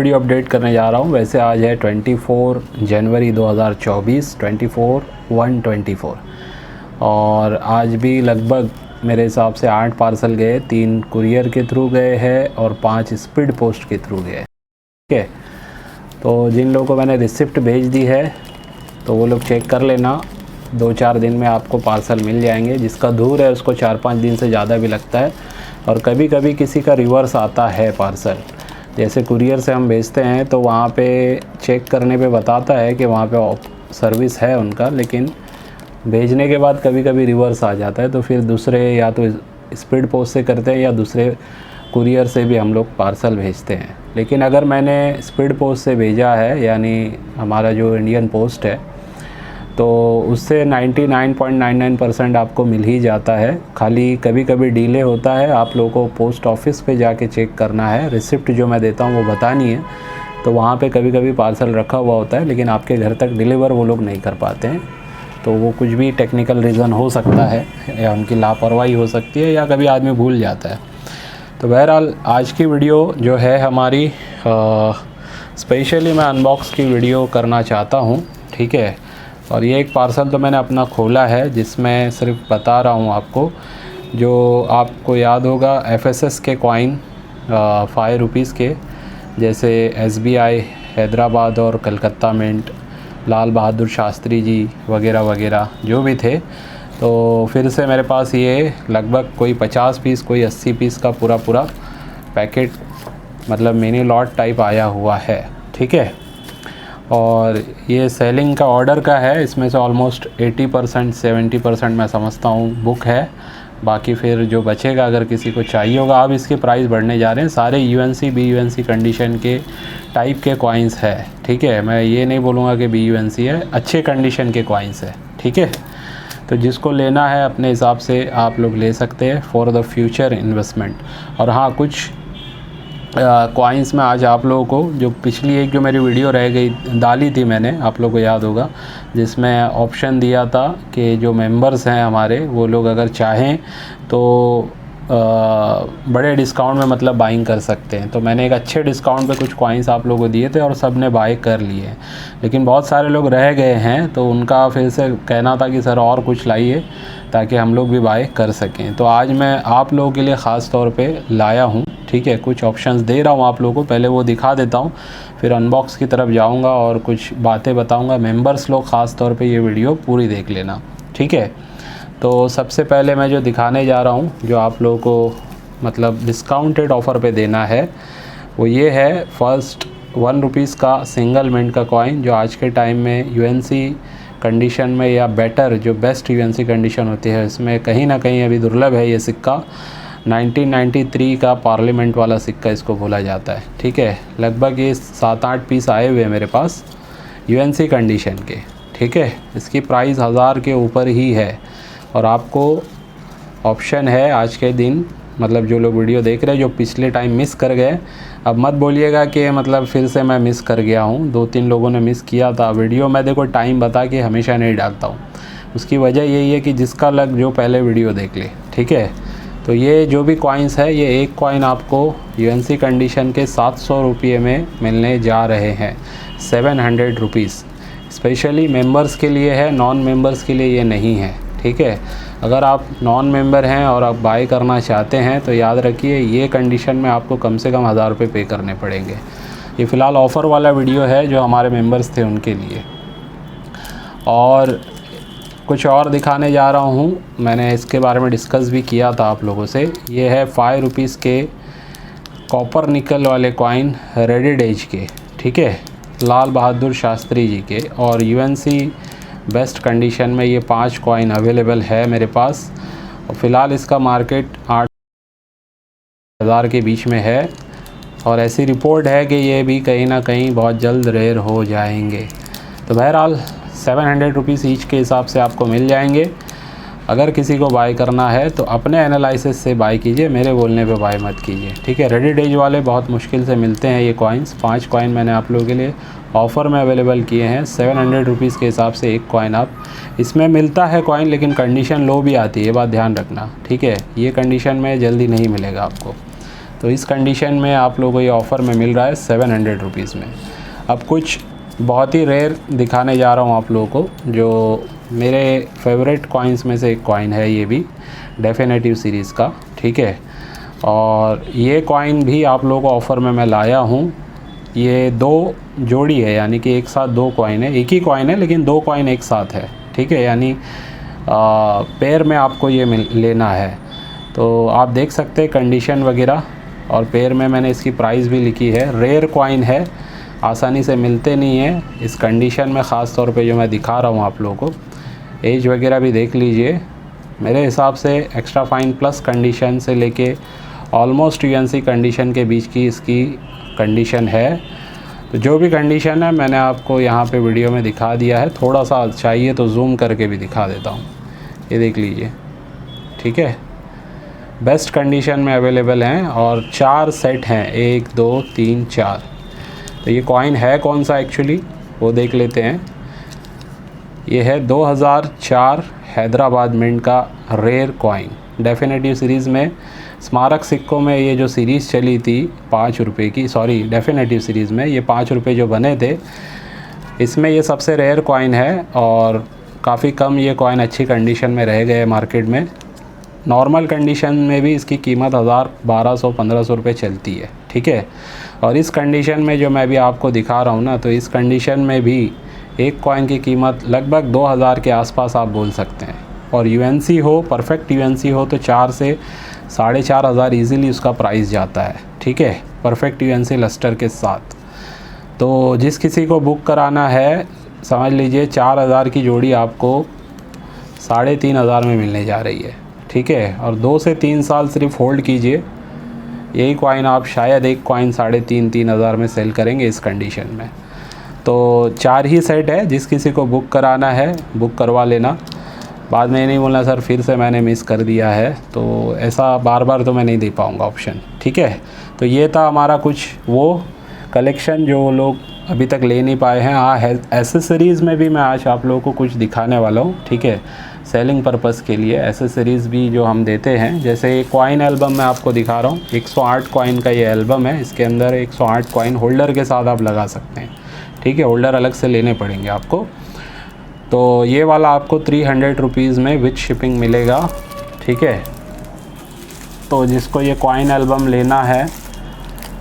Video update करने जा रहा हूँ। वैसे आज है 24 जनवरी 2024, 24/1/24 और आज भी लगभग मेरे हिसाब से 8 पार्सल गए। 3 कुरियर के थ्रू गए हैं और 5 स्पीड पोस्ट के थ्रू गए। ठीक है, तो जिन लोगों को मैंने रिसिप्ट भेज दी है तो वो लोग चेक कर लेना। 2-4 दिन में आपको पार्सल मिल जाएंगे। जिसका दूर है उसको 4-5 दिन से ज़्यादा भी लगता है और कभी कभी किसी का रिवर्स आता है पार्सल। जैसे कुरियर से हम भेजते हैं तो वहाँ पे चेक करने पे बताता है कि वहाँ पे सर्विस है उनका, लेकिन भेजने के बाद कभी कभी रिवर्स आ जाता है। तो फिर दूसरे या तो स्पीड पोस्ट से करते हैं या दूसरे कुरियर से भी हम लोग पार्सल भेजते हैं। लेकिन अगर मैंने स्पीड पोस्ट से भेजा है, यानी हमारा जो इंडियन पोस्ट है, तो उससे 99.99% आपको मिल ही जाता है। खाली कभी कभी डिले होता है। आप लोगों को पोस्ट ऑफिस पे जाके चेक करना है। रिसिप्ट जो मैं देता हूँ वो बतानी है, तो वहाँ पे कभी कभी पार्सल रखा हुआ होता है लेकिन आपके घर तक डिलीवर वो लोग नहीं कर पाते हैं। तो वो कुछ भी टेक्निकल रीज़न हो सकता है या उनकी लापरवाही हो सकती है या कभी आदमी भूल जाता है। तो बहरहाल आज की वीडियो जो है हमारी स्पेशली मैं अनबॉक्स की वीडियो करना चाहता हूँ। ठीक है, और ये एक पार्सल तो मैंने अपना खोला है जिसमें सिर्फ बता रहा हूँ आपको। जो आपको याद होगा FSS के कॉइन 5 रुपीज़ के, जैसे SBI हैदराबाद और कलकत्ता मिंट, लाल बहादुर शास्त्री जी वगैरह वगैरह जो भी थे। तो फिर से मेरे पास ये लगभग कोई 50 पीस कोई 80 पीस का पूरा पैकेट, मतलब मिनी लॉट टाइप आया हुआ है। ठीक है, और ये सेलिंग का ऑर्डर का है। इसमें से ऑलमोस्ट 80% 70% मैं समझता हूँ बुक है। बाकी फिर जो बचेगा अगर किसी को चाहिए होगा। अब इसके प्राइस बढ़ने जा रहे हैं। सारे UNC BUNC कंडीशन के टाइप के कॉइन्स है। ठीक है, मैं ये नहीं बोलूँगा कि BUNC है, अच्छे कंडीशन के कॉइन्स है। ठीक है, तो जिसको लेना है अपने हिसाब से आप लोग ले सकते हैं फॉर द फ्यूचर इन्वेस्टमेंट। और हाँ, कुछ कॉइन्स में आज आप लोगों को, जो पिछली एक जो मेरी वीडियो रह गई डाली थी मैंने, आप लोगों को याद होगा, जिसमें ऑप्शन दिया था कि जो मेंबर्स हैं हमारे वो लोग अगर चाहें तो बड़े डिस्काउंट में मतलब बाइंग कर सकते हैं। तो मैंने एक अच्छे डिस्काउंट पे कुछ कॉइन्स आप लोगों को दिए थे और सब ने बाय कर लिए। लेकिन बहुत सारे लोग रह गए हैं तो उनका फिर से कहना था कि सर और कुछ लाइए ताकि हम लोग भी बाय कर सकें। तो आज मैं आप लोगों के लिए ख़ास तौर पे लाया हूँ। ठीक है, कुछ ऑप्शंस दे रहा हूँ आप लोगों को, पहले वो दिखा देता हूँ, फिर अनबॉक्स की तरफ जाऊँगा और कुछ बातें बताऊँगा। मेंबर्स लोग ख़ास तौर पे ये वीडियो पूरी देख लेना। ठीक है, तो सबसे पहले मैं जो दिखाने जा रहा हूँ, जो आप लोगों को मतलब डिस्काउंटेड ऑफ़र पे देना है, वो ये है फर्स्ट 1 रुपीज़ का सिंगल मिंट का कॉइन, जो आज के टाइम में UNC कंडीशन में या बेटर, जो बेस्ट UNC कंडीशन होती है, इसमें कहीं ना कहीं अभी दुर्लभ है। ये सिक्का 1993 का पार्लियामेंट वाला सिक्का इसको बोला जाता है। ठीक है, लगभग ये 7-8 पीस आए हुए हैं मेरे पास UNC कंडीशन के। ठीक है, इसकी प्राइस 1000 के ऊपर ही है और आपको ऑप्शन है आज के दिन, मतलब जो लोग वीडियो देख रहे हैं जो पिछले टाइम मिस कर गए, अब मत बोलिएगा कि मतलब फिर से मैं मिस कर गया हूँ। 2-3 लोगों ने मिस किया था वीडियो। मैं देखो टाइम बता के हमेशा नहीं डालता हूँ, उसकी वजह यही है कि जिसका लग जो पहले वीडियो देख ले। ठीक है, तो ये जो भी कॉइन्स है, ये एक कॉइन आपको UNC कंडीशन के 700 रुपये में मिलने जा रहे हैं, 700 रुपीज़। स्पेशली मेंबर्स के लिए है, नॉन मेंबर्स के लिए ये नहीं है। ठीक है, अगर आप नॉन मेंबर हैं और आप बाय करना चाहते हैं तो याद रखिए ये कंडीशन में आपको कम से कम 1000 रुपये पे करने पड़ेंगे। ये फ़िलहाल ऑफ़र वाला वीडियो है जो हमारे मेंबर्स थे उनके लिए। और कुछ और दिखाने जा रहा हूँ, मैंने इसके बारे में डिस्कस भी किया था आप लोगों से। ये है 5 रुपीज़ के कॉपर निकल वाले कॉइन रेडेड एज के। ठीक है, लाल बहादुर शास्त्री जी के, और UNC बेस्ट कंडीशन में ये 5 कॉइन अवेलेबल है मेरे पास। और फ़िलहाल इसका मार्केट 8000 के बीच में है और ऐसी रिपोर्ट है कि ये भी कहीं ना कहीं बहुत जल्द रेयर हो जाएंगे। तो बहरहाल 700 रुपीज़ ईच के हिसाब से आपको मिल जाएंगे। अगर किसी को बाय करना है तो अपने एनालिसिस से बाय कीजिए, मेरे बोलने पे बाय मत कीजिए। ठीक है, रेडी डेज वाले बहुत मुश्किल से मिलते हैं ये कॉइन्स। 5 कॉइन मैंने आप लोगों के लिए ऑफ़र में अवेलेबल किए हैं। 700 रुपीज़ के हिसाब से एक कॉइन आप इसमें मिलता है कॉइन, लेकिन कंडीशन लो भी आती है, ये बात ध्यान रखना। ठीक है, ये कंडीशन में जल्दी नहीं मिलेगा आपको। तो इस कंडीशन में आप लोगों को ये ऑफ़र में मिल रहा है 700 रुपीज़ में। अब कुछ बहुत ही रेयर दिखाने जा रहा हूँ आप लोगों को, जो मेरे फेवरेट कॉइन्स में से एक कॉइन है, ये भी डेफिनेटिव सीरीज़ का, ठीक है। और ये कॉइन भी आप लोगों को ऑफ़र में मैं लाया हूँ। ये 2 जोड़ी है, यानी कि एक साथ 2 कॉइन है, एक ही कॉइन है लेकिन 2 कॉइन एक साथ है, ठीक है। यानी पेयर में आपको ये लेना है। तो आप देख सकते हैं कंडीशन वगैरह, और पेयर में मैंने इसकी प्राइस भी लिखी है। रेयर कॉइन है, आसानी से मिलते नहीं है इस कंडीशन में, ख़ास तौर पे जो मैं दिखा रहा हूँ आप लोगों को। एज वगैरह भी देख लीजिए, मेरे हिसाब से एक्स्ट्रा फाइन प्लस कंडीशन से लेके ऑलमोस्ट यूएनसी कंडीशन के बीच की इसकी कंडीशन है। तो जो भी कंडीशन है मैंने आपको यहाँ पे वीडियो में दिखा दिया है। थोड़ा सा चाहिए तो जूम करके भी दिखा देता हूँ, ये देख लीजिए, ठीक है। बेस्ट कंडीशन में अवेलेबल हैं और 4 सेट हैं, 1 2 3 4। तो ये कॉइन है कौन सा एक्चुअली वो देख लेते हैं। ये है 2004 हैदराबाद मिंट का रेयर कॉइन, डेफिनेटिव सीरीज़ में। स्मारक सिक्कों में ये जो सीरीज़ चली थी 5 रुपये की, सॉरी डेफिनेटिव सीरीज़ में ये 5 रुपये जो बने थे, इसमें ये सबसे रेयर कॉइन है। और काफ़ी कम ये कॉइन अच्छी कंडीशन में रह गए मार्केट में। नॉर्मल कंडीशन में भी इसकी कीमत 1000, 1200-1500 रुपये चलती है, ठीक है। और इस कंडीशन में जो मैं भी आपको दिखा रहा हूँ ना, तो इस कंडीशन में भी एक कॉइन की कीमत लगभग 2000 के आसपास आप बोल सकते हैं। और यूएनसी हो, परफेक्ट यूएनसी हो तो 4 से 4500 ईज़िली उसका प्राइस जाता है, ठीक है, परफेक्ट यूएनसी लस्टर के साथ। तो जिस किसी को बुक कराना है समझ लीजिए 4000 की जोड़ी आपको 3500 में मिलने जा रही है, ठीक है। और 2 से 3 साल सिर्फ होल्ड कीजिए, यही कॉइन आप शायद एक कॉइन 3500-3000 में सेल करेंगे इस कंडीशन में। तो 4 ही सेट है, जिस किसी को बुक कराना है बुक करवा लेना। बाद में ये नहीं बोलना सर फिर से मैंने मिस कर दिया है, तो ऐसा बार बार तो मैं नहीं दे पाऊँगा ऑप्शन, ठीक है। तो ये था हमारा कुछ वो कलेक्शन जो लोग अभी तक ले नहीं पाए हैं। हाँ, एसेसरीज़ में भी मैं आज आप लोगों को कुछ दिखाने वाला हूँ, ठीक है, सेलिंग पर्पस के लिए। एसेसरीज़ भी जो हम देते हैं, जैसे ये कॉइन एल्बम मैं आपको दिखा रहा हूँ, 108 कॉइन का ये एल्बम है। इसके अंदर 108 कॉइन होल्डर के साथ आप लगा सकते हैं, ठीक है। होल्डर अलग से लेने पड़ेंगे आपको। तो ये वाला आपको 300 रुपीज़ में विथ शिपिंग मिलेगा, ठीक है। तो जिसको ये कॉइन एल्बम लेना है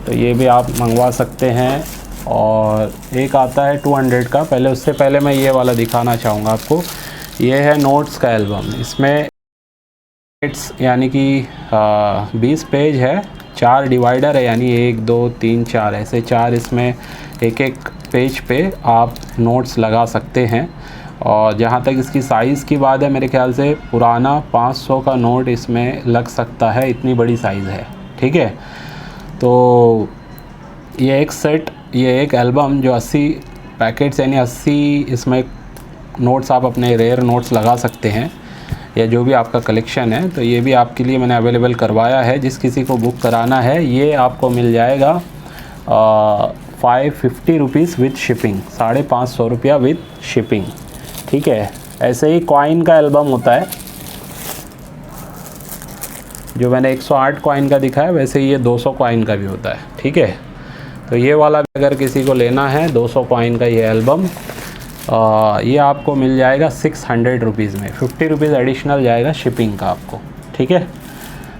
तो ये भी आप मंगवा सकते हैं। और एक आता है 200 का, पहले उससे पहले मैं ये वाला दिखाना चाहूँगा आपको। ये है नोट्स का एल्बम, इसमें यानी कि 20 पेज है, 4 डिवाइडर है, यानी 1 2 3 4 ऐसे 4 इसमें एक एक पेज पे आप नोट्स लगा सकते हैं। और जहाँ तक इसकी साइज़ की बात है, मेरे ख्याल से पुराना 500 का नोट इसमें लग सकता है, इतनी बड़ी साइज़ है, ठीक है। तो ये एक सेट, ये एक एल्बम जो 80 पैकेट्स यानी 80 इसमें नोट्स आप अपने रेयर नोट्स लगा सकते हैं, या जो भी आपका कलेक्शन है। तो ये भी आपके लिए मैंने अवेलेबल करवाया है। जिस किसी को बुक कराना है ये आपको मिल जाएगा 550 रुपीज़ विथ शिपिंग, 550 रुपया विथ शिपिंग, ठीक है। ऐसे ही कॉइन का एल्बम होता है, जो मैंने 108 कॉइन का दिखाया वैसे ही ये 200 कॉइन का भी होता है, ठीक है। तो ये वाला भी अगर किसी को लेना है 200 कॉइन का ये एल्बम, ये आपको मिल जाएगा 600 रुपीज़ में, 50 रुपीज़ एडिशनल जाएगा शिपिंग का आपको, ठीक है।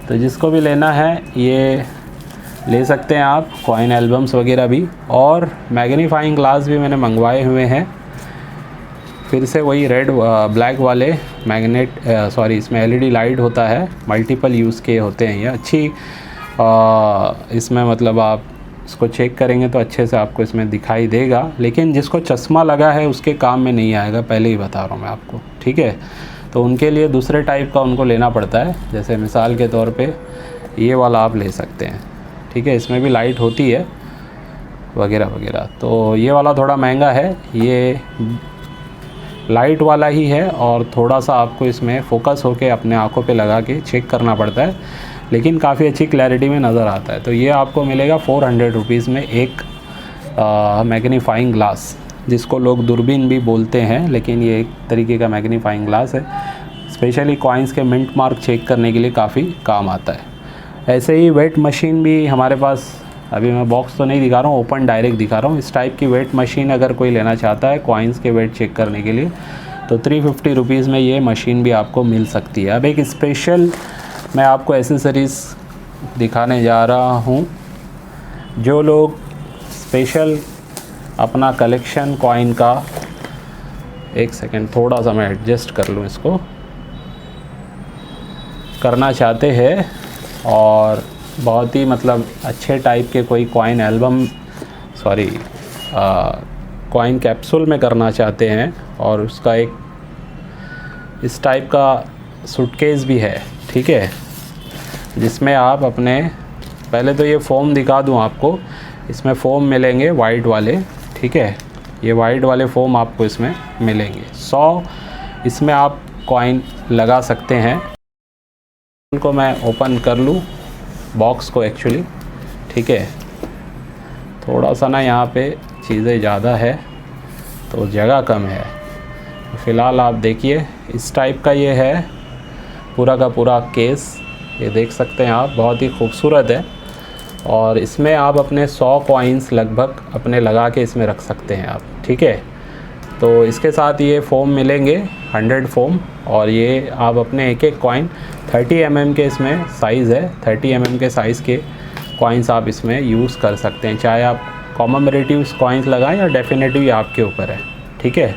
तो जिसको भी लेना है ये ले सकते हैं आप, कॉइन एल्बम्स वगैरह भी। और मैग्नीफाइंग ग्लास भी मैंने मंगवाए हुए हैं, फिर से वही रेड ब्लैक वाले मैग्नेट, सॉरी इसमें एलईडी लाइट होता है, मल्टीपल यूज़ के होते हैं ये, अच्छी इसमें मतलब आप इसको चेक करेंगे तो अच्छे से आपको इसमें दिखाई देगा। लेकिन जिसको चश्मा लगा है उसके काम में नहीं आएगा, पहले ही बता रहा हूँ मैं आपको, ठीक है। तो उनके लिए दूसरे टाइप का उनको लेना पड़ता है, जैसे मिसाल के तौर पे ये वाला आप ले सकते हैं, ठीक है। इसमें भी लाइट होती है वगैरह वगैरह। तो ये वाला थोड़ा महंगा है, ये लाइट वाला ही है, और थोड़ा सा आपको इसमें फ़ोकस होके अपने आँखों पे लगा के चेक करना पड़ता है, लेकिन काफ़ी अच्छी क्लैरिटी में नज़र आता है। तो ये आपको मिलेगा 400 रुपीज़ में एक मैग्नीफाइंग ग्लास, जिसको लोग दूरबीन भी बोलते हैं, लेकिन ये एक तरीके का मैग्नीफाइंग ग्लास है। स्पेशली कॉइन्स के मिंट मार्क चेक करने के लिए काफ़ी काम आता है। ऐसे ही वेट मशीन भी हमारे पास, अभी मैं बॉक्स तो नहीं दिखा रहा हूँ, ओपन डायरेक्ट दिखा रहा हूँ। इस टाइप की वेट मशीन अगर कोई लेना चाहता है कॉइन्स के वेट चेक करने के लिए, तो 350 रुपीज़ में ये मशीन भी आपको मिल सकती है। अब एक स्पेशल मैं आपको एसेसरीज़ दिखाने जा रहा हूँ। जो लोग स्पेशल अपना कलेक्शन कॉइन का, एक सेकेंड थोड़ा सा मैं एडजस्ट कर लूँ इसको, करना चाहते हैं और बहुत ही मतलब अच्छे टाइप के कोई कॉइन एल्बम, कॉइन कैप्सूल में करना चाहते हैं, और उसका एक इस टाइप का सूटकेस भी है, ठीक है, जिसमें आप अपने, पहले तो ये फ़ोम दिखा दूं आपको, इसमें फ़ोम मिलेंगे वाइट वाले, ठीक है, ये वाइट वाले फ़ोम आपको इसमें मिलेंगे। 100 इसमें आप कॉइन लगा सकते हैं। उनको मैं ओपन कर लूँ बॉक्स को एक्चुअली, ठीक है, थोड़ा सा ना यहाँ पे चीज़ें ज़्यादा है तो जगह कम है। फ़िलहाल आप देखिए इस टाइप का ये है पूरा का पूरा केस, ये देख सकते हैं आप, बहुत ही खूबसूरत है। और इसमें आप अपने 100 कॉइन्स लगभग अपने लगा के इसमें रख सकते हैं आप, ठीक है। तो इसके साथ ये फ़ोम मिलेंगे 100 फ़ोम, और ये आप अपने एक एक कॉइन 30 mm के इसमें साइज़ है, 30 mm के साइज़ के कॉइन्स आप इसमें यूज़ कर सकते हैं, चाहे आप कॉमेमोरेटिव कॉइन्स लगाएं या डेफिनेटिव आपके ऊपर है, ठीक है।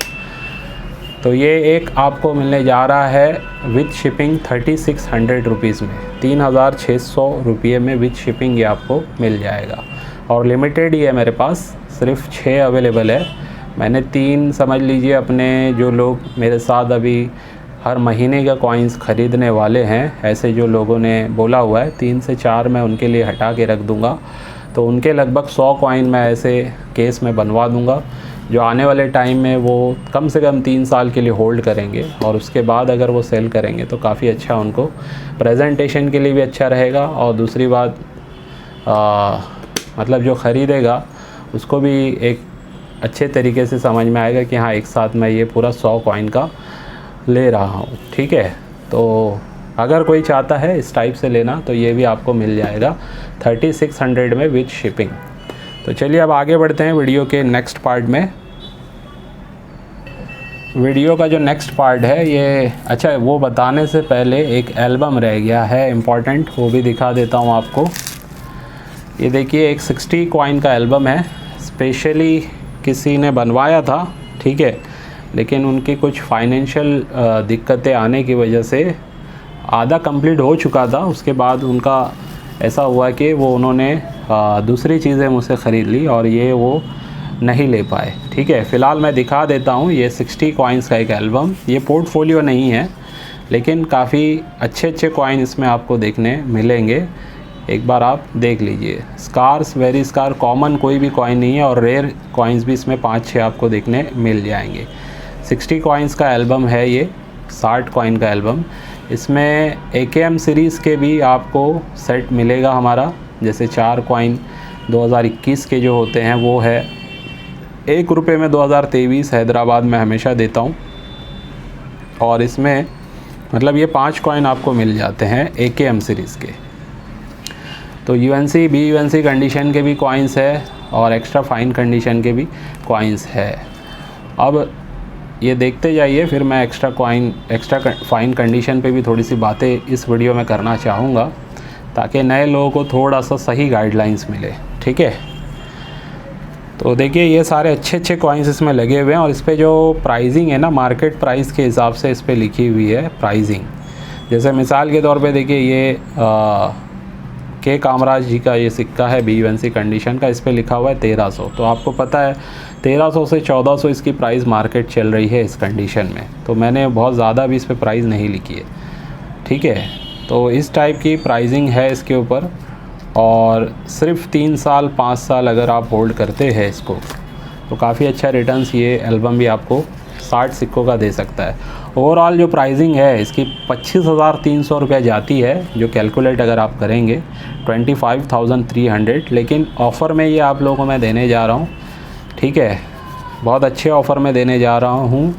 तो ये एक आपको मिलने जा रहा है विद शिपिंग 3600 रुपीज़ में, 3600 रुपये में विद शिपिंग ये आपको मिल जाएगा। और लिमिटेड ही है मेरे पास, सिर्फ 6 अवेलेबल है। मैंने 3 समझ लीजिए अपने जो लोग मेरे साथ अभी हर महीने का कॉइन्स ख़रीदने वाले हैं, ऐसे जो लोगों ने बोला हुआ है, 3 से 4 मैं उनके लिए हटा के रख दूँगा। तो उनके लगभग 100 कॉइन मैं ऐसे केस में बनवा दूँगा, जो आने वाले टाइम में वो कम से कम 3 साल के लिए होल्ड करेंगे, और उसके बाद अगर वो सेल करेंगे तो काफ़ी अच्छा, उनको प्रेजेंटेशन के लिए भी अच्छा रहेगा, और दूसरी बात मतलब जो ख़रीदेगा उसको भी एक अच्छे तरीके से समझ में आएगा कि हाँ एक साथ मैं ये पूरा 100 कॉइन का ले रहा हूँ, ठीक है। तो अगर कोई चाहता है इस टाइप से लेना तो ये भी आपको मिल जाएगा 3600 में विद शिपिंग। तो चलिए अब आगे बढ़ते हैं वीडियो के नेक्स्ट पार्ट में। वीडियो का जो नेक्स्ट पार्ट है ये, अच्छा वो बताने से पहले एक एल्बम रह गया है इम्पॉर्टेंट, वो भी दिखा देता हूँ आपको। ये देखिए एक 60 कॉइन का एल्बम है, स्पेशली किसी ने बनवाया था, ठीक है, लेकिन उनकी कुछ फाइनेंशियल दिक्कतें आने की वजह से आधा कंप्लीट हो चुका था, उसके बाद उनका ऐसा हुआ कि वो उन्होंने दूसरी चीज़ें मुझसे ख़रीद ली और ये वो नहीं ले पाए, ठीक है। फ़िलहाल मैं दिखा देता हूँ ये 60 कॉइन्स का एक एल्बम। ये पोर्टफोलियो नहीं है, लेकिन काफ़ी अच्छे अच्छे कॉइन इसमें आपको देखने मिलेंगे, एक बार आप देख लीजिए। स्कार्स, वेरी स्कार, कॉमन कोई भी कॉइन नहीं है, और रेयर कॉइन्स भी इसमें 5-6 आपको देखने मिल जाएंगे। 60 कॉइन्स का एल्बम है ये, 60 कॉइन का एल्बम। इसमें AKM सीरीज़ के भी आपको सेट मिलेगा हमारा, जैसे 4 कॉइन 2021 के जो होते हैं वो है 1 रुपये में 2023 हैदराबाद में हमेशा देता हूँ, और इसमें मतलब ये 5 कॉइन आपको मिल जाते हैं AKM सीरीज़ के। तो UNC BUNC कंडीशन के भी कॉइन्स है और एक्स्ट्रा फाइन कंडीशन के भी कॉइन्स है। अब ये देखते जाइए, फिर मैं एक्स्ट्रा फाइन कंडीशन पे भी थोड़ी सी बातें इस वीडियो में करना चाहूँगा, ताकि नए लोगों को थोड़ा सा सही गाइडलाइंस मिले, ठीक है। तो देखिए ये सारे अच्छे अच्छे कॉइन्स इसमें लगे हुए हैं, और इस पर जो प्राइसिंग है ना, मार्केट प्राइस के हिसाब से इस पर लिखी हुई है प्राइसिंग। जैसे मिसाल के तौर पे देखिए ये के कामराज जी का ये सिक्का है BUNC कंडीशन का, इस पर लिखा हुआ है 1300। तो आपको पता है 1300 से 1400 इसकी प्राइस मार्केट चल रही है इस कंडीशन में, तो मैंने बहुत ज़्यादा भी इस पर प्राइस नहीं लिखी है, ठीक है। तो इस टाइप की प्राइसिंग है इसके ऊपर, और सिर्फ 3 साल 5 साल अगर आप होल्ड करते हैं इसको तो काफ़ी अच्छा रिटर्न्स ये एल्बम भी आपको 60 सिक्कों का दे सकता है। ओवरऑल जो प्राइसिंग है इसकी 25,300 रुपये जाती है, जो कैलकुलेट अगर आप करेंगे 25,300, लेकिन ऑफ़र में ये आप लोगों को मैं देने जा रहा हूँ, ठीक है, बहुत अच्छे ऑफ़र में देने जा रहा हूँ।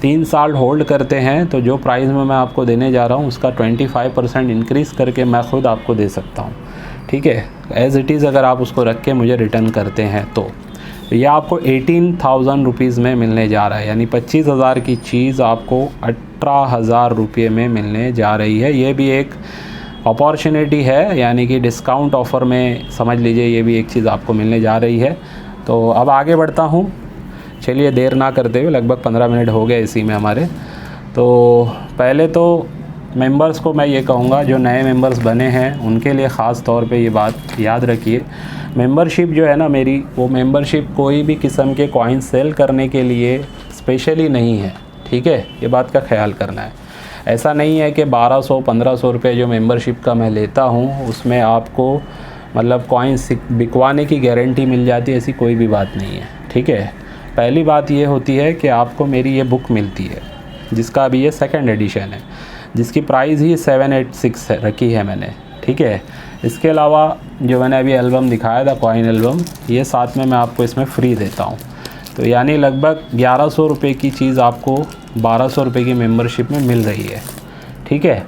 3 साल होल्ड करते हैं तो जो प्राइस में मैं आपको देने जा रहा हूँ उसका 25% इंक्रीज़ करके मैं ख़ुद आपको दे सकता हूँ, ठीक है, एज़ इट इज़ अगर आप उसको रख के मुझे रिटर्न करते हैं तो यह आपको 18,000 रुपीज़ में मिलने जा रहा है, यानी 25,000 की चीज़ आपको 18,000 रुपये में मिलने जा रही है। ये भी एक अपॉर्चुनिटी है, यानी कि डिस्काउंट ऑफ़र में समझ लीजिए ये भी एक चीज़ आपको मिलने जा रही है। तो अब आगे बढ़ता हूँ, चलिए देर ना करते हुए, लगभग 15 मिनट हो गए इसी में हमारे। तो पहले तो मेंबर्स को मैं ये कहूँगा, जो नए मेंबर्स बने हैं उनके लिए ख़ास तौर पे ये बात याद रखिए, मेंबरशिप जो है ना मेरी, वो मेंबरशिप कोई भी किस्म के कॉइन सेल करने के लिए स्पेशली नहीं है, ठीक है, ये बात का ख्याल करना है। ऐसा नहीं है कि 1200-1500 रुपये जो मेंबरशिप का मैं लेता हूँ उसमें आपको मतलब कॉइन्स बिकवाने की गारंटी मिल जाती है, ऐसी कोई भी बात नहीं है, ठीक है। पहली बात ये होती है कि आपको मेरी ये बुक मिलती है जिसका अभी ये 2nd एडिशन है, जिसकी प्राइस ही 786 रखी है मैंने, ठीक है। इसके अलावा जो मैंने अभी एल्बम दिखाया था, कॉइन एल्बम, ये साथ में मैं आपको इसमें फ्री देता हूँ। तो यानी लगभग 1100 रुपये की चीज़ आपको 1200 रुपये की मेंबरशिप में मिल रही है, ठीक है।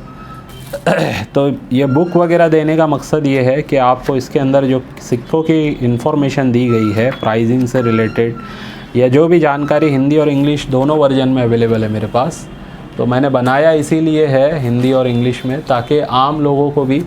तो ये बुक वगैरह देने का मकसद ये है कि आपको इसके अंदर जो सिक्कों की इन्फॉर्मेशन दी गई है, प्राइसिंग से रिलेटेड या जो भी जानकारी, हिंदी और इंग्लिश दोनों वर्जन में अवेलेबल है मेरे पास। तो मैंने बनाया इसीलिए है हिंदी और इंग्लिश में, ताकि आम लोगों को भी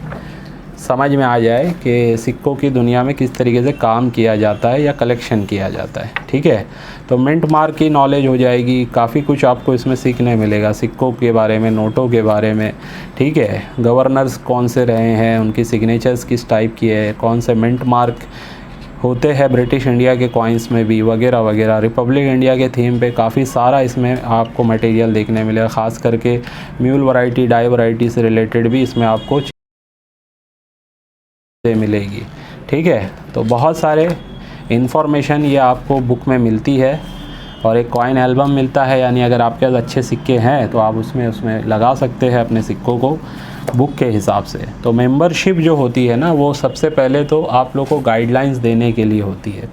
समझ में आ जाए कि सिक्कों की दुनिया में किस तरीके से काम किया जाता है या कलेक्शन किया जाता है, ठीक है। तो मिंट मार्क की नॉलेज हो जाएगी, काफ़ी कुछ आपको इसमें सीखने मिलेगा सिक्कों के बारे में, नोटों के बारे में, ठीक है। गवर्नर्स कौन से रहे हैं, उनकी सिग्नेचर्स किस टाइप की है, कौन से मिंट मार्क होते हैं ब्रिटिश इंडिया के कॉइन्स में भी, वगैरह वगैरह। रिपब्लिक इंडिया के थीम पे काफ़ी सारा इसमें आपको मटेरियल देखने मिलेगा, ख़ास करके म्यूल वैरायटी, डाई वैरायटी से रिलेटेड भी इसमें आपको मिलेगी, ठीक है। तो बहुत सारे इन्फॉर्मेशन ये आपको बुक में मिलती है, और एक कॉइन एल्बम मिलता है, यानी अगर आपके पास अच्छे सिक्के हैं तो आप उसमें लगा सकते हैं अपने सिक्कों को बुक के हिसाब से। तो मेंबरशिप जो होती है ना, वो सबसे पहले तो आप लोग को गाइडलाइंस देने के लिए होती है,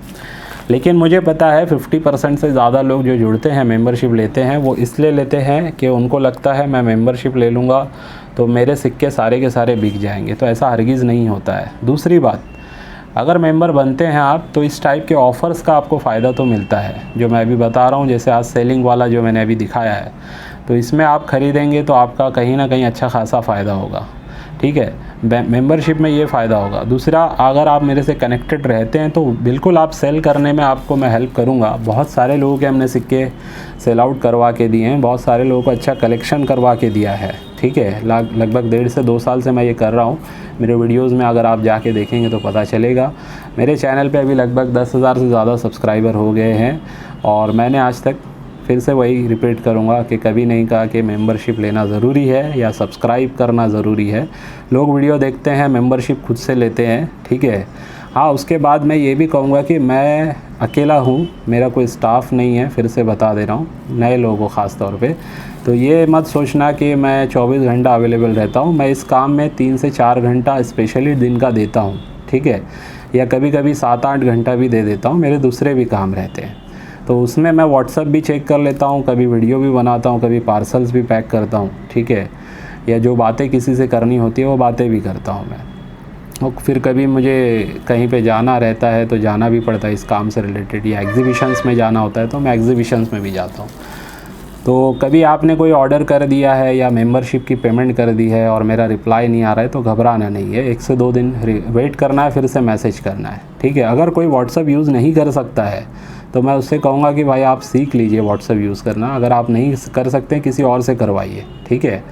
लेकिन मुझे पता है 50% से ज़्यादा लोग जो जुड़ते हैं, मेंबरशिप लेते हैं, वो इसलिए लेते हैं कि उनको लगता है मैं मेंबरशिप ले लूँगा तो मेरे सिक्के सारे के सारे बिक जाएंगे। तो ऐसा हरगिज़ नहीं होता है। दूसरी बात, अगर मेंबर बनते हैं आप तो इस टाइप के ऑफ़र्स का आपको फ़ायदा तो मिलता है, जो मैं अभी बता रहा हूँ। जैसे आज सेलिंग वाला जो मैंने अभी दिखाया है, तो इसमें आप ख़रीदेंगे तो आपका कहीं ना कहीं अच्छा खासा फ़ायदा होगा, ठीक है। मेंबरशिप में ये फ़ायदा होगा। दूसरा, अगर आप मेरे से कनेक्टेड रहते हैं तो बिल्कुल आप सेल करने में आपको मैं हेल्प करूँगा। बहुत सारे लोगों के हमने सिक्के सेल आउट करवा के दिए हैं, बहुत सारे लोगों को अच्छा कलेक्शन करवा के दिया है, ठीक है। लगभग 1.5 से 2 साल से मैं ये कर रहा हूँ। मेरे वीडियोज़ में अगर आप जाके देखेंगे तो पता चलेगा। मेरे चैनल पे अभी लगभग 10,000 से ज़्यादा सब्सक्राइबर हो गए हैं, और मैंने आज तक, फिर से वही रिपीट करूँगा कि कभी नहीं कहा कि मेंबरशिप लेना ज़रूरी है या सब्सक्राइब करना ज़रूरी है। लोग वीडियो देखते हैं, मेंबरशिप खुद से लेते हैं, ठीक है। हाँ, उसके बाद मैं ये भी कहूँगा कि मैं अकेला हूँ, मेरा कोई स्टाफ नहीं है, फिर से बता दे रहा हूँ नए लोगों को ख़ास तौर पे। तो ये मत सोचना कि मैं 24 घंटा अवेलेबल रहता हूँ। मैं इस काम में 3 से 4 घंटा स्पेशली दिन का देता हूँ, ठीक है, या कभी कभी 7-8 घंटा भी दे देता हूँ। मेरे दूसरे भी काम रहते हैं, तो उसमें मैं व्हाट्सएप भी चेक कर लेता हूँ, कभी वीडियो भी बनाता हूँ, कभी पार्सल्स भी पैक करता हूँ, ठीक है, या जो बातें किसी से करनी होती है वो बातें भी करता हूँ मैं। और फिर कभी मुझे कहीं पे जाना रहता है तो जाना भी पड़ता है इस काम से रिलेटेड, या एग्जीबिशंस में जाना होता है तो मैं एग्जीबिशंस में भी जाता हूँ। तो कभी आपने कोई ऑर्डर कर दिया है या मेंबरशिप की पेमेंट कर दी है और मेरा रिप्लाई नहीं आ रहा है तो घबराना नहीं है, 1 से 2 दिन वेट करना है, फिर से मैसेज करना है, ठीक है। अगर कोई व्हाट्सएप यूज़ नहीं कर सकता है तो मैं उससे कहूँगा कि भाई आप सीख लीजिए व्हाट्सएप यूज़ करना। अगर आप नहीं कर सकते किसी और से करवाइए, ठीक है।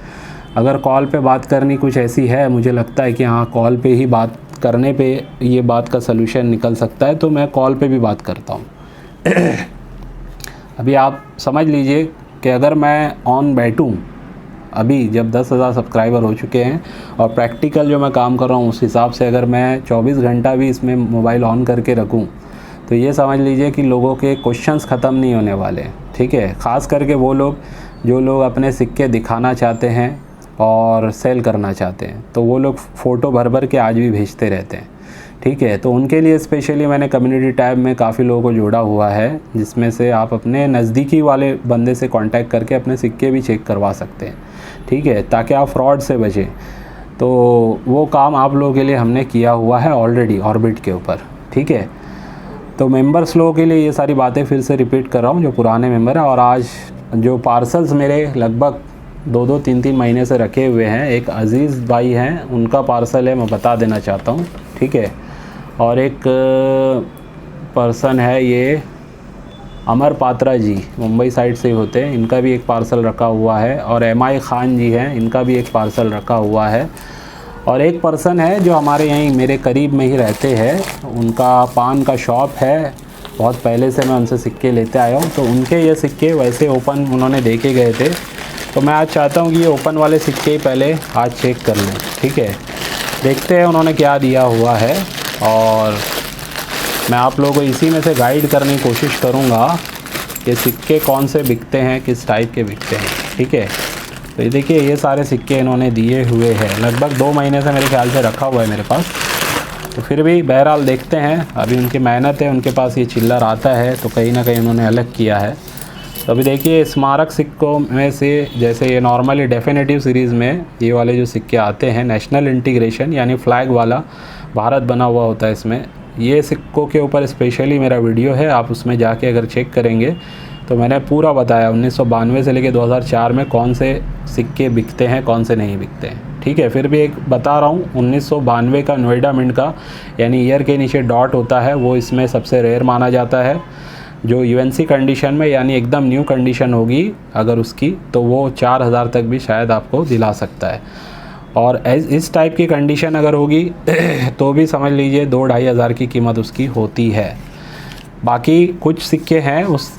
अगर कॉल पे बात करनी कुछ ऐसी है, मुझे लगता है कि हाँ कॉल पे ही बात करने पे ये बात का सलूशन निकल सकता है, तो मैं कॉल पे भी बात करता हूँ। अभी आप समझ लीजिए कि अगर मैं ऑन बैठूँ, अभी जब 10,000 सब्सक्राइबर हो चुके हैं और प्रैक्टिकल जो मैं काम कर रहा हूँ उस हिसाब से अगर मैं 24 घंटा भी इसमें मोबाइल ऑन करके रखूँ तो ये समझ लीजिए कि लोगों के क्वेश्चंस ख़त्म नहीं होने वाले, ठीक है। ख़ास करके वो लोग जो लोग अपने सिक्के दिखाना चाहते हैं और सेल करना चाहते हैं, तो वो लोग फ़ोटो भर भर के आज भी भेजते रहते हैं ठीक है। तो उनके लिए स्पेशली मैंने कम्युनिटी टैब में काफ़ी लोगों को जोड़ा हुआ है, जिसमें से आप अपने नज़दीकी वाले बंदे से कांटेक्ट करके अपने सिक्के भी चेक करवा सकते हैं, ठीक है, ताकि आप फ्रॉड से बचें। तो वो काम आप लोगों के लिए हमने किया हुआ है ऑलरेडी ऑर्बिट के ऊपर, ठीक है। तो मेंबर्स लोगों के लिए ये सारी बातें फिर से रिपीट कर रहा हूँ जो पुराने मेंबर हैं। और आज जो पार्सल्स मेरे लगभग 2-2, 3-3 महीने से रखे हुए हैं, एक अज़ीज़ भाई हैं, उनका पार्सल है, मैं बता देना चाहता हूँ, ठीक है। और एक पर्सन है, ये अमर पात्रा जी, मुंबई साइड से होते हैं, इनका भी एक पार्सल रखा हुआ है। और MI खान जी हैं, इनका भी एक पार्सल रखा हुआ है। और एक पर्सन है जो हमारे यहीं मेरे करीब में ही रहते हैं, उनका पान का शॉप है, बहुत पहले से मैं उनसे सिक्के लेते आया हूँ। तो उनके ये सिक्के वैसे ओपन उन्होंने देके गए थे, तो मैं आज चाहता हूँ कि ये ओपन वाले सिक्के पहले आज चेक कर लें, ठीक है। देखते हैं उन्होंने क्या दिया हुआ है, और मैं आप लोगों को इसी में से गाइड करने की कोशिश करूँगा कि सिक्के कौन से बिकते हैं, किस टाइप के बिकते हैं, ठीक है। तो ये देखिए, ये सारे सिक्के इन्होंने दिए हुए हैं, लगभग 2 महीने से मेरे ख्याल से रखा हुआ है मेरे पास। तो फिर भी बहरहाल देखते हैं, अभी उनकी मेहनत है, उनके पास ये चिल्लर आता है, तो कहीं ना कहीं उन्होंने अलग किया है। तो अभी देखिए, स्मारक सिक्कों में से जैसे ये नॉर्मली डेफिनेटिव सीरीज़ में ये वाले जो सिक्के आते हैं, नेशनल इंटीग्रेशन यानी फ़्लैग वाला भारत बना हुआ होता है इसमें, ये सिक्कों के ऊपर स्पेशली मेरा वीडियो है, आप उसमें जाके अगर चेक करेंगे तो मैंने पूरा बताया 1992 से लेकर 2004 में कौन से सिक्के बिकते हैं, कौन से नहीं बिकते हैं, ठीक है। फिर भी एक बता रहा हूँ, 1992 का नोएडा मिंट का, यानी ईयर के नीचे डॉट होता है, वो इसमें सबसे रेयर माना जाता है। जो UNC कंडीशन में यानी एकदम न्यू कंडीशन होगी अगर उसकी, तो वो 4000 तक भी शायद आपको दिला सकता है। और इस टाइप की कंडीशन अगर होगी तो भी समझ लीजिए 2-2.5 हज़ार की कीमत उसकी होती है। बाकी कुछ सिक्के हैं उस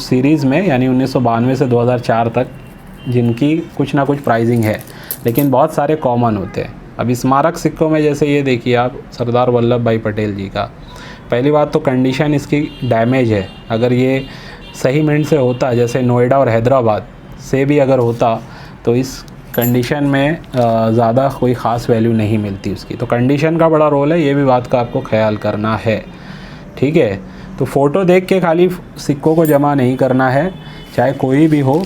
सीरीज़ में, यानी 1992 से 2004 तक, जिनकी कुछ ना कुछ प्राइसिंग है, लेकिन बहुत सारे कॉमन होते हैं। अब स्मारक सिक्कों में जैसे ये देखिए आप, सरदार वल्लभ भाई पटेल जी का, पहली बात तो कंडीशन इसकी डैमेज है। अगर ये सही मिनट से होता, जैसे नोएडा और हैदराबाद से भी अगर होता, तो इस कंडीशन में ज़्यादा कोई ख़ास वैल्यू नहीं मिलती उसकी। तो कंडीशन का बड़ा रोल है, ये भी बात का आपको ख्याल करना है, ठीक है। तो फ़ोटो देख के खाली सिक्कों को जमा नहीं करना है, चाहे कोई भी हो।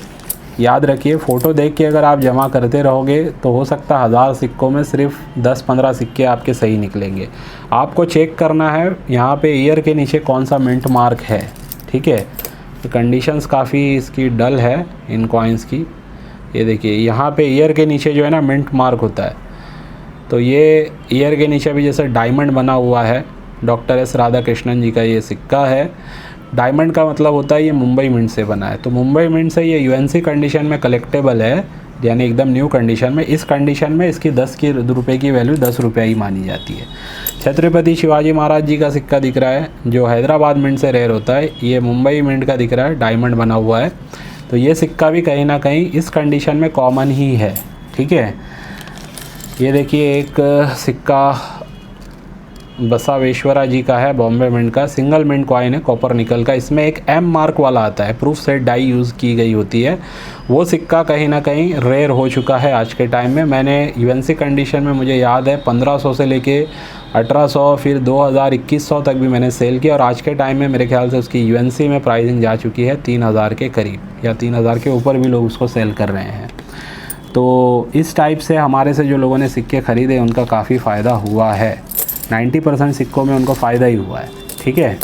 याद रखिए, फ़ोटो देख के अगर आप जमा करते रहोगे तो हो सकता है 1000 सिक्कों में सिर्फ 10-15 सिक्के आपके सही निकलेंगे। आपको चेक करना है यहाँ पे ईयर के नीचे कौन सा मिंट मार्क है, ठीक है। तो कंडीशंस काफ़ी इसकी डल है इन कॉइन्स की। ये देखिए, यहाँ पे ईयर के नीचे जो है ना मिंट मार्क होता है, तो ये ईयर के नीचे भी जैसे डायमंड बना हुआ है, डॉक्टर एस राधाकृष्णन जी का ये सिक्का है। डायमंड का मतलब होता है ये मुंबई मिंट से बना है, तो मुंबई मिंट से ये UNC कंडीशन में कलेक्टेबल है, यानी एकदम न्यू कंडीशन में। इस कंडीशन में इसकी 10 रुपये की वैल्यू 10 रुपये ही मानी जाती है। छत्रपति शिवाजी महाराज जी का सिक्का दिख रहा है, जो हैदराबाद मिंट से रेयर होता है, ये मुंबई मिंट का दिख रहा है, डायमंड बना हुआ है। तो ये सिक्का भी कहीं ना कहीं इस कंडीशन में कॉमन ही है, ठीक है। ये देखिए, एक सिक्का बसावेश्वरा जी का है, बॉम्बे मिंट का, सिंगल मिंट कॉइन है, कॉपर निकल का। इसमें एक M मार्क वाला आता है, प्रूफ सेट डाई यूज़ की गई होती है। वो सिक्का कहीं ना कहीं रेयर हो चुका है आज के टाइम में। मैंने UNC कंडीशन में, मुझे याद है, 1500 से लेके 1800, फिर 2000, 2100 तक भी मैंने सेल किया। और आज के टाइम में मेरे ख्याल से उसकी UNC में प्राइसिंग जा चुकी है 3000 के करीब, या 3000 के ऊपर भी लोग उसको सेल कर रहे हैं। तो इस टाइप से हमारे से जो लोगों ने सिक्के ख़रीदे उनका काफ़ी फ़ायदा हुआ है। 90% सिक्कों में उनको फ़ायदा ही हुआ है, ठीक है।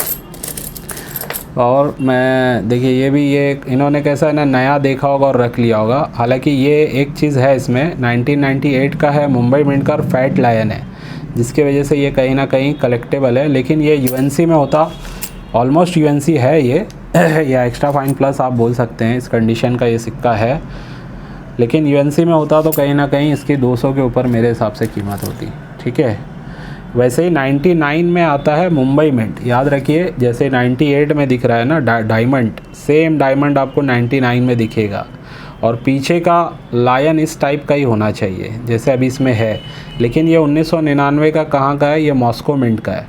और मैं देखिए, ये इन्होंने कैसा है ना, नया देखा होगा और रख लिया होगा। हालांकि ये एक चीज़ है इसमें, 1998 का है, मुंबई मिंट का, और फैट लायन है, जिसके वजह से ये कहीं ना कहीं कलेक्टेबल है। लेकिन ये UNC में होता, ऑलमोस्ट UNC है ये या एक्स्ट्रा फाइन प्लस आप बोल सकते हैं, इस कंडीशन का ये सिक्का है। लेकिन UNC में होता तो कहीं ना कहीं इसकी 200 के ऊपर मेरे हिसाब से कीमत होती, ठीक है। वैसे ही 99 में आता है मुंबई मिंट, याद रखिए, जैसे 98 में दिख रहा है ना डायमंड, सेम डायमंड आपको 99 में दिखेगा। और पीछे का लायन इस टाइप का ही होना चाहिए जैसे अभी इसमें है। लेकिन ये 1999 का कहाँ का है, ये मॉस्को मिंट का है,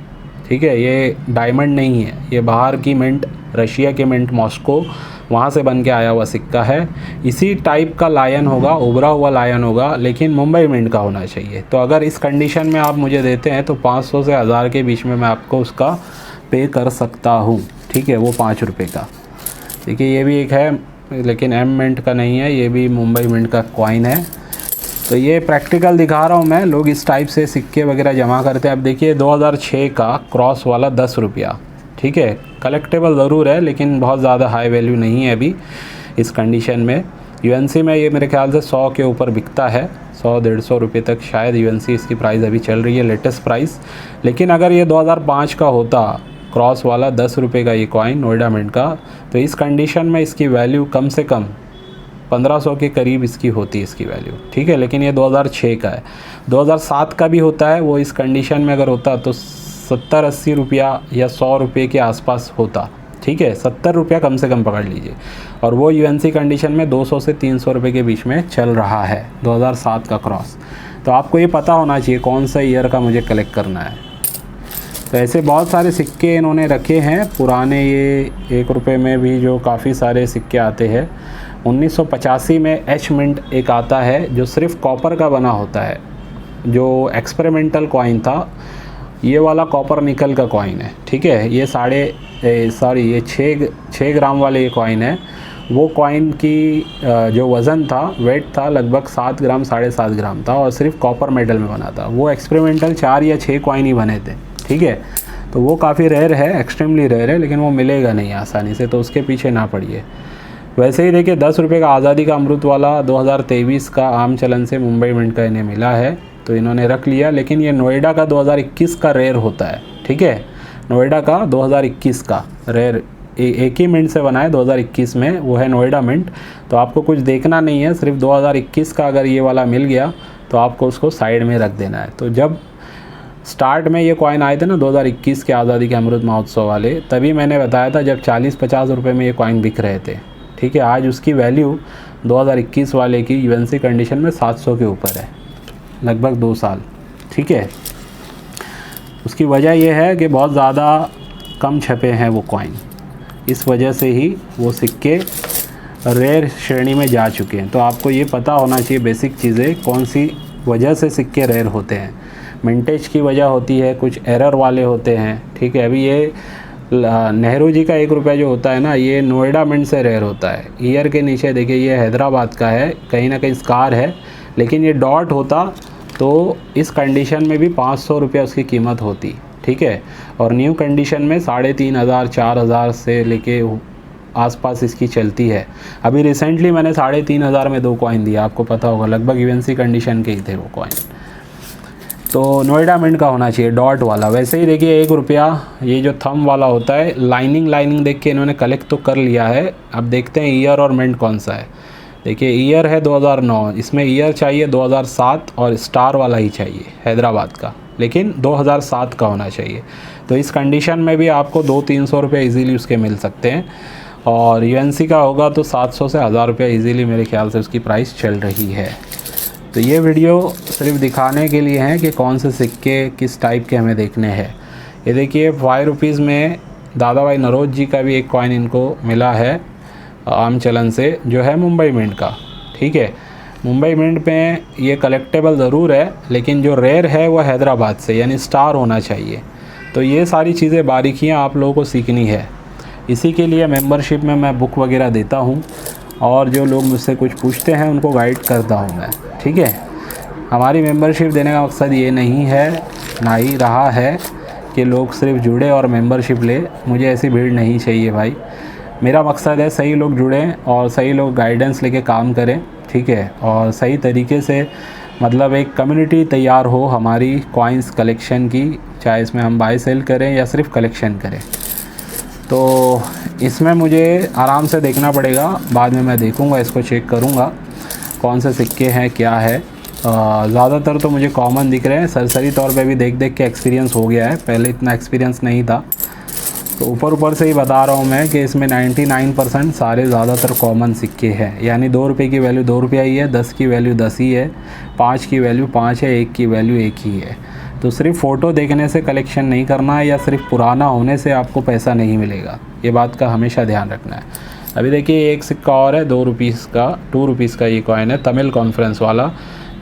ठीक है, ये डायमंड नहीं है, ये बाहर की मिंट, रशिया के मिंट मॉस्को, वहाँ से बन के आया हुआ सिक्का है। इसी टाइप का लायन होगा, उभरा हुआ लायन होगा, लेकिन मुंबई मिंट का होना चाहिए। तो अगर इस कंडीशन में आप मुझे देते हैं तो 500 से 1000 के बीच में मैं आपको उसका पे कर सकता हूँ। ठीक है, वो 5 रुपये का। देखिए ये भी एक है, लेकिन एम मिंट का नहीं है, ये भी मुंबई मिंट का कॉइन है। तो ये प्रैक्टिकल दिखा रहा हूँ मैं, लोग इस टाइप से सिक्के वगैरह जमा करते हैं। अब देखिए 2006 का क्रॉस वाला 10 रुपया, ठीक है, कलेक्टेबल ज़रूर है लेकिन बहुत ज़्यादा हाई वैल्यू नहीं है अभी इस कंडीशन में। यूएनसी में ये मेरे ख्याल से 100 के ऊपर बिकता है, 100-150 रुपये तक शायद यूएनसी इसकी प्राइस अभी चल रही है, लेटेस्ट प्राइस। लेकिन अगर ये 2005 का होता क्रॉस वाला 10 रुपये का ये कॉइन नोएडा मिंट का, तो इस कंडीशन में इसकी वैल्यू कम से कम 1500 के करीब इसकी होती है इसकी वैल्यू। ठीक है, लेकिन ये 2006 का है। 2007 का भी होता है, वो इस कंडीशन में अगर होता तो 70-80 रुपया या 100 रुपये के आसपास होता। ठीक है, 70 रुपया कम से कम पकड़ लीजिए, और वो यूएनसी कंडीशन में 200 से 300 रुपये के बीच में चल रहा है 2007 का क्रॉस। तो आपको ये पता होना चाहिए कौन सा ईयर का मुझे कलेक्ट करना है। तो ऐसे बहुत सारे सिक्के इन्होंने रखे हैं पुराने, ये 1 रुपये में भी जो काफ़ी सारे सिक्के आते हैं। 1985 में एच मिंट एक आता है जो सिर्फ कॉपर का बना होता है, जो एक्सपेरिमेंटल कॉइन था। ये वाला कॉपर निकल का कॉइन है। ठीक है, ये ये 6 ग्राम वाले ये कॉइन है। वो कॉइन की जो वज़न था, वेट था लगभग 7 ग्राम 7.5 ग्राम था, और सिर्फ कॉपर मेटल में बना था। वो एक्सपेरिमेंटल 4 या 6 कॉइन ही बने थे। ठीक है, तो वो काफ़ी रेयर है, एक्सट्रीमली रेयर है, लेकिन वो मिलेगा नहीं आसानी से, तो उसके पीछे ना पड़िए। वैसे ही देखिए 10 रुपये का आज़ादी का अमृत वाला 2023 का आम चलन से मुंबई मिंट का इन्हें मिला है, तो इन्होंने रख लिया। लेकिन ये नोएडा का 2021 का रेयर होता है। ठीक है, नोएडा का 2021 का रेयर एक ही मिंट से बना है 2021 में, वो है नोएडा मिंट। तो आपको कुछ देखना नहीं है, सिर्फ 2021 का अगर ये वाला मिल गया तो आपको उसको साइड में रख देना है। तो जब स्टार्ट में ये कॉइन आए थे ना 2021 के आज़ादी के अमृत महोत्सव वाले, तभी मैंने बताया था जब 40-50 रुपये में ये कॉइन बिक रहे थे। ठीक है, आज उसकी वैल्यू 2021 वाले की यूएनसी कंडीशन में 700 के ऊपर है, लगभग 2 साल। ठीक है, उसकी वजह यह है कि बहुत ज़्यादा कम छपे हैं वो कॉइन, इस वजह से ही वो सिक्के रेयर श्रेणी में जा चुके हैं। तो आपको ये पता होना चाहिए बेसिक चीज़ें, कौन सी वजह से सिक्के रेयर होते हैं। मिंटेज की वजह होती है, कुछ एरर वाले होते हैं। ठीक है, अभी ये नेहरू जी का 1 रुपया जो होता है ना, ये नोएडा मिंट से रेयर होता है। ईयर के नीचे देखिए ये हैदराबाद का है, कहीं ना कहीं स्कार है, लेकिन ये डॉट होता तो इस कंडीशन में भी 500 रुपया उसकी कीमत होती। ठीक है, और न्यू कंडीशन में 3500-4000 से लेके आसपास इसकी चलती है। अभी रिसेंटली मैंने 3500 में 2 कॉइन दिया, आपको पता होगा, लगभग यूएनसी कंडीशन के ही थे वो कॉइन। तो नोएडा मिंट का होना चाहिए डॉट वाला। वैसे ही देखिए 1 रुपया ये जो थंब वाला होता है, लाइनिंग देख के इन्होंने कलेक्ट तो कर लिया है। अब देखते हैं ईयर और मिंट कौन सा है। देखिए ईयर है 2009, इसमें ईयर चाहिए 2007 और स्टार वाला ही चाहिए हैदराबाद का, लेकिन 2007 का होना चाहिए। तो इस कंडीशन में भी आपको 200-300 रुपये ईज़िली उसके मिल सकते हैं, और यूएनसी का होगा तो 700 से 1000 रुपये ईज़िली मेरे ख्याल से उसकी प्राइस चल रही है। तो ये वीडियो सिर्फ दिखाने के लिए है कि कौन से सिक्के किस टाइप के हमें देखने हैं। ये देखिए 5 रुपीज़ में दादा भाई नरोज जी का भी एक कॉइन इनको मिला है आम चलन से, जो है मुंबई मिंट का। ठीक है, मुंबई मिंट में ये कलेक्टेबल ज़रूर है, लेकिन जो रेयर है वो हैदराबाद से, यानी स्टार होना चाहिए। तो ये सारी चीज़ें बारीकियाँ आप लोगों को सीखनी है। इसी के लिए मेंबरशिप में मैं बुक वगैरह देता हूँ, और जो लोग मुझसे कुछ पूछते हैं उनको गाइड करता हूँ मैं। ठीक है, हमारी मेंबरशिप देने का मकसद ये नहीं है, ना ही रहा है कि लोग सिर्फ जुड़े और मेंबरशिप ले। मुझे ऐसी भीड़ नहीं चाहिए भाई। मेरा मकसद है सही लोग जुड़ें और सही लोग गाइडेंस लेके काम करें। ठीक है, और सही तरीके से मतलब एक कम्युनिटी तैयार हो हमारी कॉइन्स कलेक्शन की, चाहे इसमें हम बाय सेल करें या सिर्फ कलेक्शन करें। तो इसमें मुझे आराम से देखना पड़ेगा, बाद में मैं देखूंगा, इसको चेक करूंगा कौन से सिक्के हैं क्या है। ज़्यादातर तो मुझे कॉमन दिख रहे हैं, सरसरी तौर पे भी देख के एक्सपीरियंस हो गया है, पहले इतना एक्सपीरियंस नहीं था। तो ऊपर से ही बता रहा हूँ मैं कि इसमें 99% सारे ज़्यादातर कॉमन सिक्के हैं, यानी 2 रुपये की वैल्यू 2 रुपया ही है, 10 की वैल्यू 10 ही है, 5 की वैल्यू 5 है, 1 की वैल्यू 1 ही है। तो सिर्फ फ़ोटो देखने से कलेक्शन नहीं करना है या सिर्फ पुराना होने से आपको पैसा नहीं मिलेगा, ये बात का हमेशा ध्यान रखना है। अभी देखिए एक सिक्का और है 2 रुपीज़ का, 2 रुपीज़ का ये कॉइन है, तमिल कॉन्फ्रेंस वाला,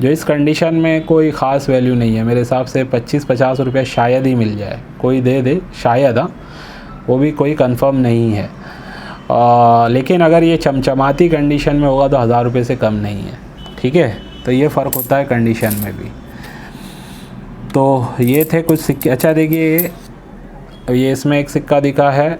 जो इस कंडीशन में कोई ख़ास वैल्यू नहीं है। मेरे हिसाब से 25-50 रुपये शायद ही मिल जाए, कोई दे दे शायद, हाँ, वो भी कोई कंफर्म नहीं है। लेकिन अगर ये चमचमाती कंडीशन में होगा तो 1000 रुपये से कम नहीं है, ठीक है। तो ये फ़र्क होता है कंडीशन में भी। तो ये थे कुछ सिक्के। अच्छा देखिए ये इसमें एक सिक्का दिखा है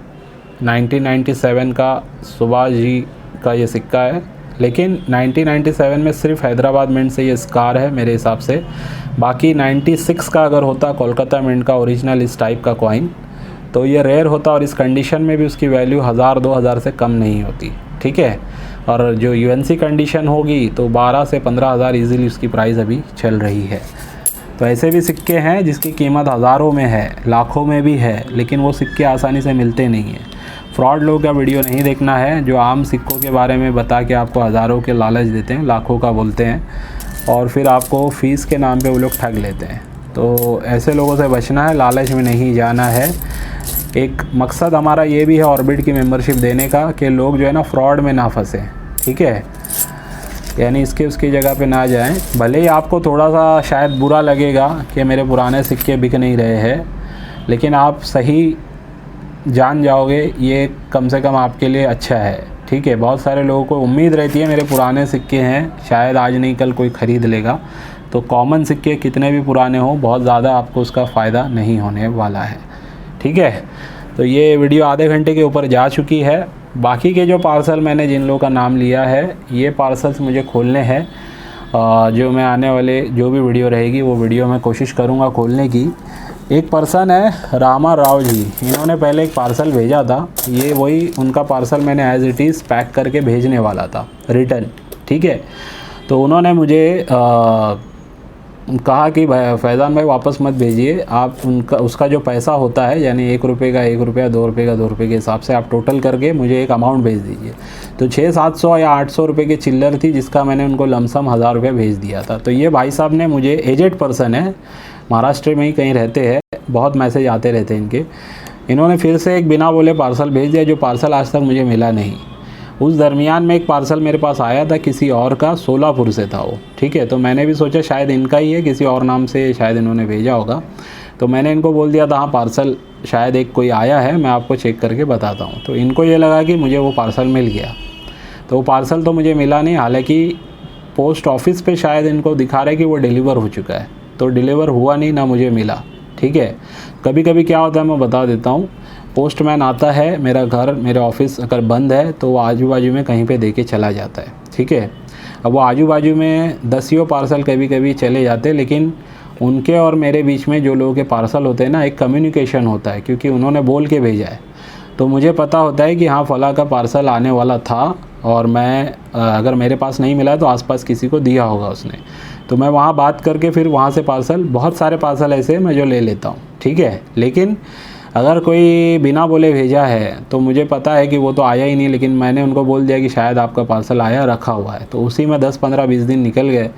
1997 का, सुभाष जी का ये सिक्का है, लेकिन 1997 में सिर्फ हैदराबाद मिंट से ये स्कार है मेरे हिसाब से। बाकी 96 का अगर होता कोलकाता मिंट का ओरिजिनल इस टाइप का कॉइन तो ये रेयर होता और इस कंडीशन में भी उसकी वैल्यू 1000-2000 से कम नहीं होती, ठीक है। और जो यूएनसी कंडीशन होगी तो 12 से 15 हज़ार ईज़िली उसकी प्राइस अभी चल रही है। तो ऐसे भी सिक्के हैं जिसकी कीमत हज़ारों में है, लाखों में भी है, लेकिन वो सिक्के आसानी से मिलते नहीं हैं। फ्रॉड लोगों का वीडियो नहीं देखना है जो आम सिक्कों के बारे में बता के आपको हज़ारों के लालच देते हैं, लाखों का बोलते हैं और फिर आपको फ़ीस के नाम पे वो लोग ठग लेते हैं। तो ऐसे लोगों से बचना है, लालच में नहीं जाना है। एक मकसद हमारा ये भी है ऑर्बिट की मेंबरशिप देने का कि लोग जो है ना फ्रॉड में ना फंसे, ठीक है, यानी इसके उसकी जगह पे ना जाएं। भले ही आपको थोड़ा सा शायद बुरा लगेगा कि मेरे पुराने सिक्के बिक नहीं रहे हैं, लेकिन आप सही जान जाओगे ये कम से कम आपके लिए अच्छा है, ठीक है। बहुत सारे लोगों को उम्मीद रहती है मेरे पुराने सिक्के हैं, शायद आज नहीं कल कोई ख़रीद लेगा। तो कॉमन सिक्के कितने भी पुराने हों, बहुत ज़्यादा आपको उसका फ़ायदा नहीं होने वाला है, ठीक है। तो ये वीडियो आधे घंटे के ऊपर जा चुकी है। बाकी के जो पार्सल मैंने जिन लोगों का नाम लिया है, ये पार्सल्स मुझे खोलने हैं। जो मैं आने वाले जो भी वीडियो रहेगी वो वीडियो मैं कोशिश करूँगा खोलने की। एक पर्सन है रामा राव जी, इन्होंने पहले एक पार्सल भेजा था, ये वही उनका पार्सल मैंने एज़ इट इज़ पैक करके भेजने वाला था रिटर्न, ठीक है। तो उन्होंने मुझे कहा कि फैज़ान भाई वापस मत भेजिए, आप उसका जो पैसा होता है यानी 1 रुपये का 1 रुपया, 2 रुपये का 2 रुपये के हिसाब से आप टोटल करके मुझे एक अमाउंट भेज दीजिए। तो 600-700 या 800 रुपये की चिल्लर थी जिसका मैंने उनको लमसम 1000 रुपये भेज दिया था। तो ये भाई साहब ने मुझे, एजेड पर्सन है, महाराष्ट्र में ही कहीं रहते हैं, बहुत मैसेज आते रहते हैं इनके, इन्होंने फिर से एक बिना बोले पार्सल भेज दिया जो पार्सल आज तक मुझे मिला नहीं। उस दरमियान में एक पार्सल मेरे पास आया था किसी और का, सोलापुर से था वो, ठीक है। तो मैंने भी सोचा शायद इनका ही है, किसी और नाम से शायद इन्होंने भेजा होगा। तो मैंने इनको बोल दिया था हाँ पार्सल शायद एक कोई आया है, मैं आपको चेक करके बताता हूँ। तो इनको ये लगा कि मुझे वो पार्सल मिल गया, तो वो पार्सल तो मुझे मिला नहीं। हालाँकि पोस्ट ऑफिस पर शायद इनको दिखा रहा है कि वो डिलीवर हो चुका है, तो डिलीवर हुआ नहीं, ना मुझे मिला, ठीक है। कभी कभी क्या होता है मैं बता देता हूँ, पोस्टमैन आता है, मेरा घर, मेरा ऑफिस अगर बंद है तो वो आजू बाजू में कहीं पे दे के चला जाता है, ठीक है। अब वो आजू बाजू में 10 पार्सल कभी कभी चले जाते हैं, लेकिन उनके और मेरे बीच में जो लोगों के पार्सल होते हैं ना, एक कम्युनिकेशन होता है, क्योंकि उन्होंने बोल के भेजा है। तो मुझे पता होता है कि हाँ फला का पार्सल आने वाला था और मैं अगर मेरे पास नहीं मिला है तो आसपास किसी को दिया होगा उसने। तो मैं वहाँ बात करके फिर वहाँ से पार्सल, बहुत सारे पार्सल ऐसे मैं जो ले लेता हूँ, ठीक है। लेकिन अगर कोई बिना बोले भेजा है तो मुझे पता है कि वो तो आया ही नहीं, लेकिन मैंने उनको बोल दिया कि शायद आपका पार्सल आया, रखा हुआ है। तो उसी में 10, 15, 20 दिन निकल गए।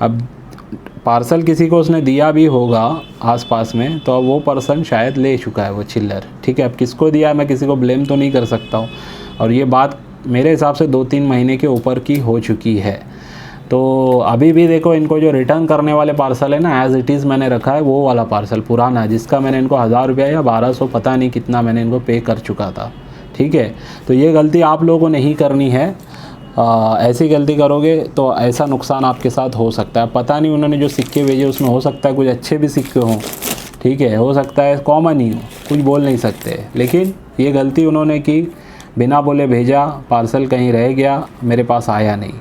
अब पार्सल किसी को उसने दिया भी होगा आसपास में, तो अब वो पर्सन शायद ले चुका है वो चिल्लर, ठीक है। अब किसको दिया मैं किसी को ब्लेम तो नहीं कर सकता हूँ, और ये बात मेरे हिसाब से 2-3 महीने के ऊपर की हो चुकी है। तो अभी भी देखो इनको जो रिटर्न करने वाले पार्सल है ना, एज़ इट इज़ मैंने रखा है वो वाला पार्सल पुराना है, जिसका मैंने इनको 1000 रुपया या 1200 पता नहीं कितना मैंने इनको पे कर चुका था, ठीक है। तो ये गलती आप लोगों को नहीं करनी है। ऐसी गलती करोगे तो ऐसा नुकसान आपके साथ हो सकता है। पता नहीं उन्होंने जो सिक्के भेजे उसमें हो सकता है कुछ अच्छे भी सिक्के हों, ठीक है, हो सकता है कॉमन ही हो, कुछ बोल नहीं सकते। लेकिन ये गलती उन्होंने की, बिना बोले भेजा, पार्सल कहीं रह गया, मेरे पास आया नहीं।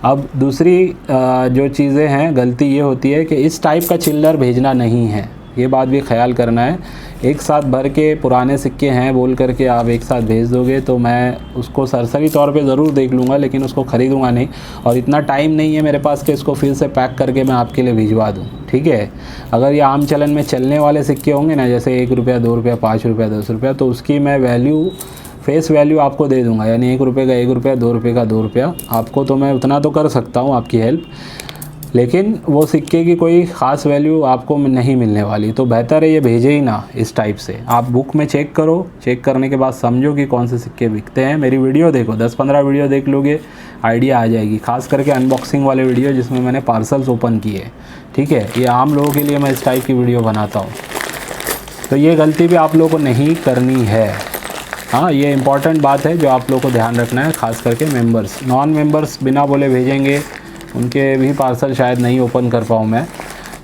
अब दूसरी जो चीज़ें हैं, गलती ये होती है कि इस टाइप का चिल्लर भेजना नहीं है, ये बात भी ख्याल करना है। एक साथ भर के पुराने सिक्के हैं बोल करके आप एक साथ भेज दोगे तो मैं उसको सरसरी तौर पे ज़रूर देख लूँगा, लेकिन उसको ख़रीदूँगा नहीं, और इतना टाइम नहीं है मेरे पास कि इसको फिर से पैक करके मैं आपके लिए भिजवा दूँ, ठीक है। अगर ये आम चलन में चलने वाले सिक्के होंगे ना, जैसे 1 रुपया, 2 रुपया, 5 रुपया, 10 रुपया, तो उसकी मैं वैल्यू, फेस वैल्यू आपको दे दूंगा, यानी 1 रुपये का 1 रुपया, 2 रुपये का 2 रुपया आपको, तो मैं उतना तो कर सकता हूँ आपकी हेल्प। लेकिन वो सिक्के की कोई ख़ास वैल्यू आपको नहीं मिलने वाली। तो बेहतर है ये भेजे ही ना इस टाइप से। आप बुक में चेक करो, चेक करने के बाद समझो कि कौन से सिक्के बिकते हैं। मेरी वीडियो देखो, 10-15 वीडियो देख लोगे, आइडिया आ जाएगी। खास करके अनबॉक्सिंग वाले वीडियो जिसमें मैंने पार्सल्स ओपन किए, ठीक है, ये आम लोगों के लिए मैं इस टाइप की वीडियो बनाता हूँ। तो ये गलती भी आप लोगों को नहीं करनी है। हाँ, ये इंपॉर्टेंट बात है जो आप लोगों को ध्यान रखना है, खास करके मेंबर्स। नॉन मेंबर्स बिना बोले भेजेंगे, उनके भी पार्सल शायद नहीं ओपन कर पाऊँ मैं।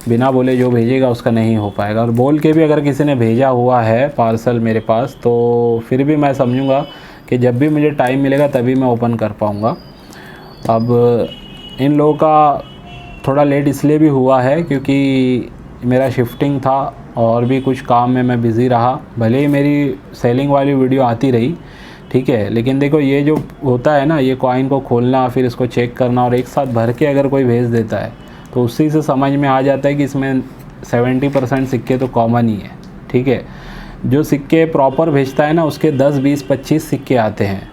बिना बोले जो भेजेगा उसका नहीं हो पाएगा। और बोल के भी अगर किसी ने भेजा हुआ है पार्सल मेरे पास, तो फिर भी मैं समझूंगा कि जब भी मुझे टाइम मिलेगा तभी मैं ओपन कर पाऊँगा। अब इन लोगों का थोड़ा लेट इसलिए भी हुआ है क्योंकि मेरा शिफ्टिंग था और भी कुछ काम में मैं बिज़ी रहा। भले ही मेरी सेलिंग वाली वीडियो आती रही, ठीक है, लेकिन देखो ये जो होता है ना, ये कॉइन को खोलना, फिर इसको चेक करना और एक साथ भर के अगर कोई भेज देता है तो उसी से समझ में आ जाता है कि इसमें 70% सिक्के तो कॉमन ही है, ठीक है। जो सिक्के प्रॉपर भेजता है ना, उसके 10, 20, 25 सिक्के आते हैं,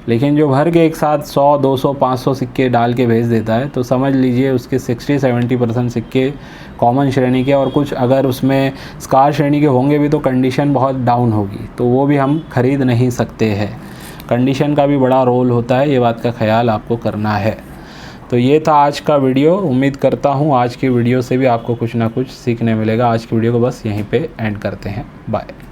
लेकिन जो भर के एक साथ 100, 200, 500 सिक्के डाल के भेज देता है तो समझ लीजिए उसके 60-70% सिक्के कॉमन श्रेणी के, और कुछ अगर उसमें स्कार श्रेणी के होंगे भी तो कंडीशन बहुत डाउन होगी, तो वो भी हम ख़रीद नहीं सकते हैं। कंडीशन का भी बड़ा रोल होता है, ये बात का ख्याल आपको करना है। तो ये था आज का वीडियो। उम्मीद करता हूँ आज की वीडियो से भी आपको कुछ ना कुछ सीखने मिलेगा। आज की वीडियो को बस यहीं पे एंड करते हैं। बाय।